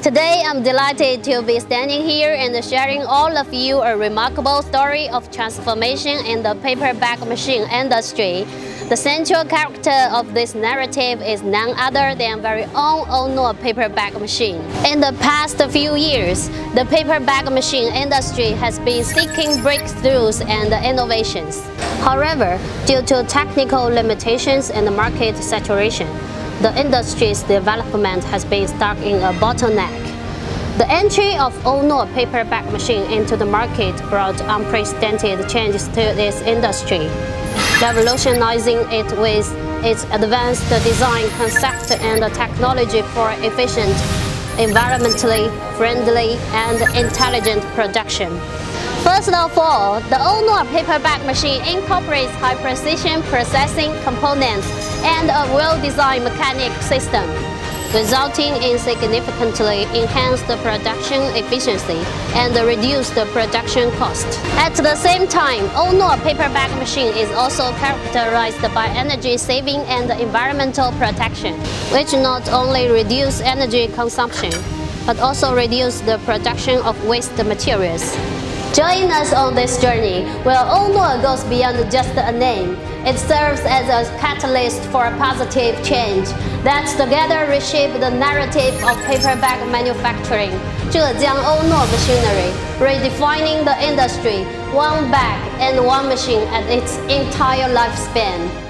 Today, I'm delighted to be standing here and sharing all of you a remarkable story of transformation in the paper bag machine industry. The central character of this narrative is none other than very own Oyang paper bag machine. In the past few years, the paper bag machine industry has been seeking breakthroughs and innovations. However, due to technical limitations and market saturation, the industry's development has been stuck in a bottleneck. The entry of Oyang paper bag machine into the market brought unprecedented changes to this industry, revolutionizing it with its advanced design concept and technology for efficient, environmentally friendly, and intelligent production. First of all, the Oyang paper bag machine incorporates high-precision processing components and a well-designed mechanic system, resulting in significantly enhanced production efficiency and reduced production cost. At the same time, Oyang paper bag machine is also characterized by energy saving and environmental protection, which not only reduce energy consumption, but also reduce the production of waste materials. Join us on this journey, where Oyang goes beyond just a name. It serves as a catalyst for a positive change that together reshape the narrative of paper bag manufacturing. Zhejiang Oyang Machinery, redefining the industry, one bag and one machine at its entire lifespan.